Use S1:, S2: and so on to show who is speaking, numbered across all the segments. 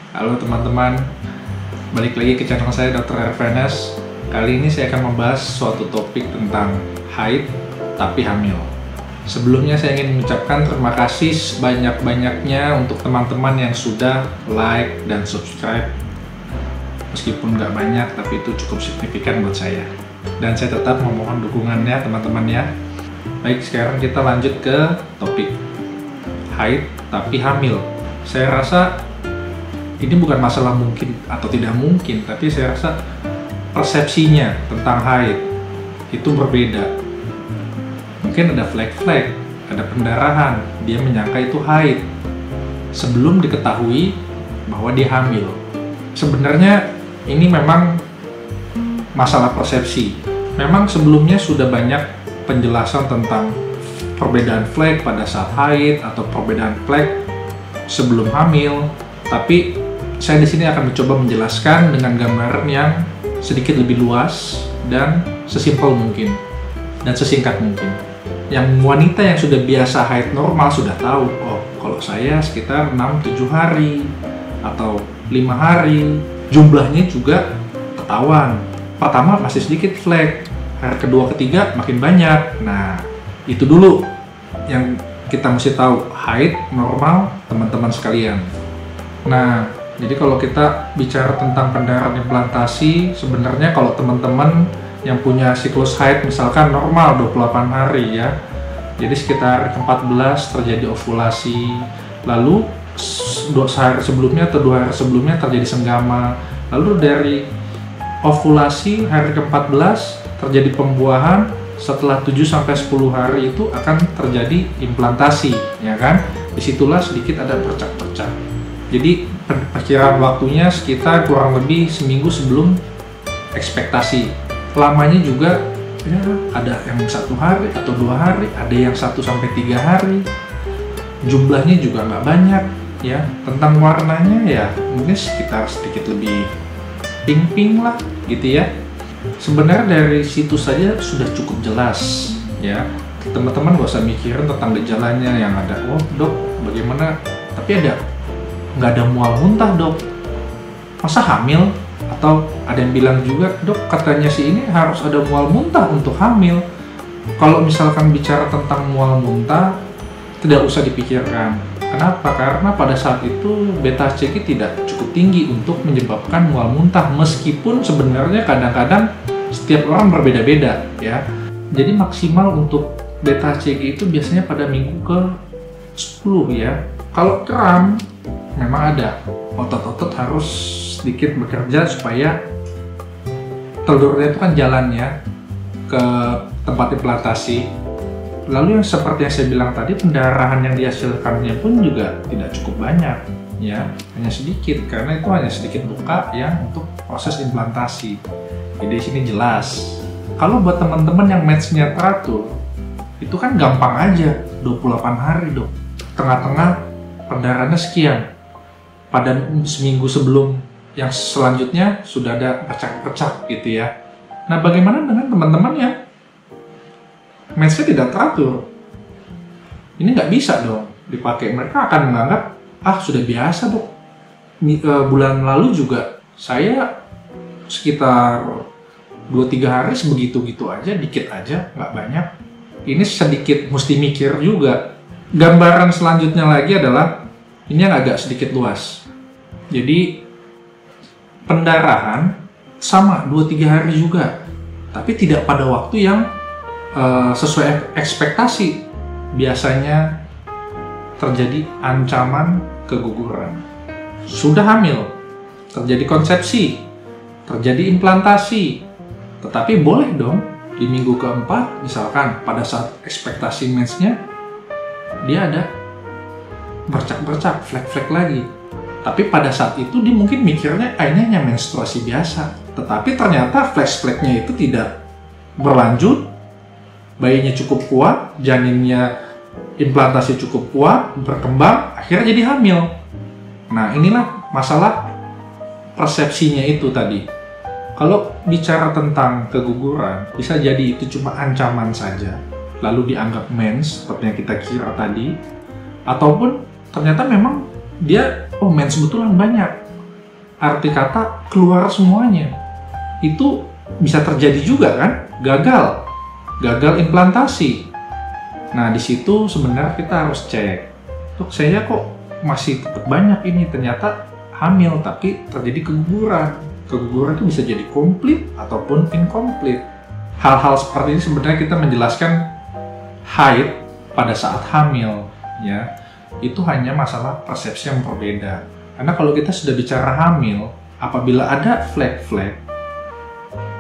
S1: Halo teman-teman, balik lagi ke channel saya Dr. Ervenes. Kali ini saya akan membahas suatu topik tentang haid tapi hamil. Sebelumnya saya ingin mengucapkan terima kasih sebanyak-banyaknya untuk teman-teman yang sudah like dan subscribe. Meskipun nggak banyak, tapi itu cukup signifikan buat saya. Dan saya tetap memohon dukungannya teman-teman ya. Baik, sekarang kita lanjut ke topik haid tapi hamil. Saya rasa ini bukan masalah mungkin atau tidak mungkin, tapi saya rasa persepsinya tentang haid itu berbeda. Mungkin ada flag-flag, ada pendarahan, dia menyangka itu haid sebelum diketahui bahwa dia hamil. Sebenarnya ini memang masalah persepsi. Memang sebelumnya sudah banyak penjelasan tentang perbedaan flag pada saat haid atau perbedaan flag sebelum hamil, tapi saya di sini akan mencoba menjelaskan dengan gambaran yang sedikit lebih luas dan sesimpel mungkin dan sesingkat mungkin. Yang wanita yang sudah biasa haid normal sudah tahu, oh kalau saya sekitar 6-7 hari atau 5 hari. Jumlahnya juga ketahuan. Pertama masih sedikit flag, hari kedua ketiga makin banyak. Nah, itu dulu yang kita mesti tahu, haid normal teman-teman sekalian. Nah, jadi kalau kita bicara tentang pendarahan implantasi, sebenarnya kalau teman-teman yang punya siklus haid misalkan normal 28 hari ya, jadi sekitar 14 terjadi ovulasi, lalu 2 hari sebelumnya atau 2 hari sebelumnya terjadi senggama, lalu dari ovulasi hari ke-14 terjadi pembuahan, setelah 7-10 hari itu akan terjadi implantasi, ya kan? Disitulah sedikit ada bercak-bercak. Jadi perkiraan waktunya sekitar kurang lebih seminggu sebelum ekspektasi. Lamanya juga ya, ada yang 1 hari atau 2 hari, ada yang 1-3 hari. Jumlahnya juga nggak banyak ya. Tentang warnanya ya mungkin sekitar sedikit lebih pink-pink lah gitu ya. Sebenarnya dari situ saja sudah cukup jelas ya. Teman-teman gak usah mikirin tentang gejalanya yang ada, oh dok bagaimana, tapi nggak ada mual muntah dok, masa hamil? Atau ada yang bilang juga, dok katanya si ini harus ada mual muntah untuk hamil. Kalau misalkan bicara tentang mual muntah, tidak usah dipikirkan. Kenapa? Karena pada saat itu beta HCG tidak cukup tinggi untuk menyebabkan mual muntah, meskipun sebenarnya kadang-kadang setiap orang berbeda-beda ya. Jadi maksimal untuk beta HCG itu biasanya pada minggu ke-10 ya. Kalau kram memang ada, otot-otot harus sedikit bekerja supaya telurnya itu kan jalannya ke tempat implantasi. Lalu yang seperti yang saya bilang tadi, pendarahan yang dihasilkannya pun juga tidak cukup banyak ya, hanya sedikit, karena itu hanya sedikit luka yang untuk proses implantasi. Jadi di sini jelas. Kalau buat teman-teman yang match-nya teratur, itu kan gampang aja, 28 hari dok, tengah-tengah pendarahannya sekian. Pada seminggu sebelum yang selanjutnya sudah ada bercak-bercak gitu ya. Nah, bagaimana dengan teman-teman yang match-nya tidak teratur? Ini nggak bisa dong dipakai. Mereka akan menganggap, ah sudah biasa dok. Bulan lalu juga saya sekitar 2-3 hari sebegitu-gitu aja, dikit aja, nggak banyak. Ini sedikit mesti mikir juga. Gambaran selanjutnya lagi adalah ini yang agak sedikit luas. Jadi pendarahan sama 2-3 hari juga, tapi tidak pada waktu yang sesuai ekspektasi. Biasanya terjadi ancaman keguguran. Sudah hamil, terjadi konsepsi, terjadi implantasi, tetapi boleh dong di minggu ke-4 misalkan pada saat ekspektasi mensnya dia ada bercak-bercak, flek-flek lagi. Tapi pada saat itu dia mungkin mikirnya ini hanya menstruasi biasa. Tetapi ternyata flek-fleknya itu tidak berlanjut, bayinya cukup kuat, janinnya implantasi cukup kuat, berkembang, akhirnya jadi hamil. Nah inilah masalah persepsinya itu tadi. Kalau bicara tentang keguguran, bisa jadi itu cuma ancaman saja, lalu dianggap mens seperti yang kita kira tadi, ataupun ternyata memang dia mens betulan banyak, arti kata keluar semuanya. Itu bisa terjadi juga kan? Gagal implantasi. Nah, di situ sebenarnya kita harus cek. Dok, saya kok masih tetap banyak ini, ternyata hamil tapi terjadi keguguran. Keguguran itu bisa jadi komplit ataupun incomplete. Hal-hal seperti ini sebenarnya kita menjelaskan haid pada saat hamil, ya. Itu hanya masalah persepsi yang berbeda. Karena kalau kita sudah bicara hamil, apabila ada flag-flag,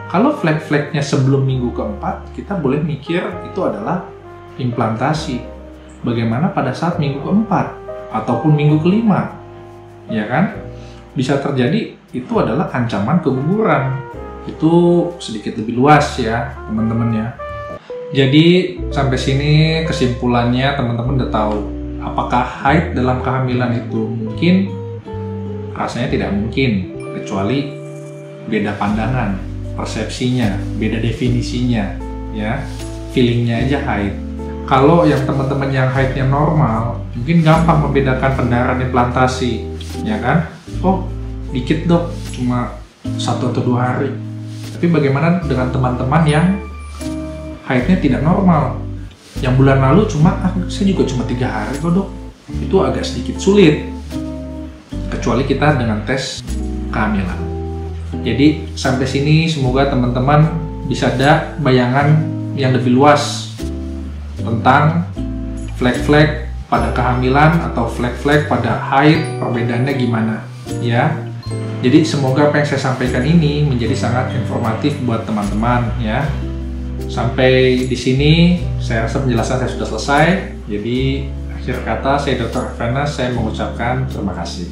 S1: kalau flag-flagnya sebelum minggu keempat, kita boleh mikir itu adalah implantasi. Bagaimana pada saat minggu keempat ataupun minggu kelima, ya kan? Bisa terjadi itu adalah ancaman keguguran. Itu sedikit lebih luas ya, teman-teman ya. Jadi sampai sini kesimpulannya teman-teman udah tahu apakah haid dalam kehamilan itu mungkin? Rasanya tidak mungkin, kecuali beda pandangan, persepsinya, beda definisinya, ya. Feelingnya aja haid. Kalau yang teman-teman yang haidnya normal, mungkin gampang membedakan pendarahan implantasi, ya kan? Oh, dikit dok, cuma 1 atau 2 hari. Tapi bagaimana dengan teman-teman yang haidnya tidak normal? Yang bulan lalu saya juga cuma 3 hari kok dok. Itu agak sedikit sulit. Kecuali kita dengan tes kehamilan. Jadi sampai sini semoga teman-teman bisa ada bayangan yang lebih luas tentang flag-flag pada kehamilan atau flag-flag pada haid, perbedaannya gimana ya. Jadi semoga apa yang saya sampaikan ini menjadi sangat informatif buat teman-teman ya. Sampai di sini saya rasa penjelasan saya sudah selesai. Jadi akhir kata saya Dr. Ervenas, saya mengucapkan terima kasih.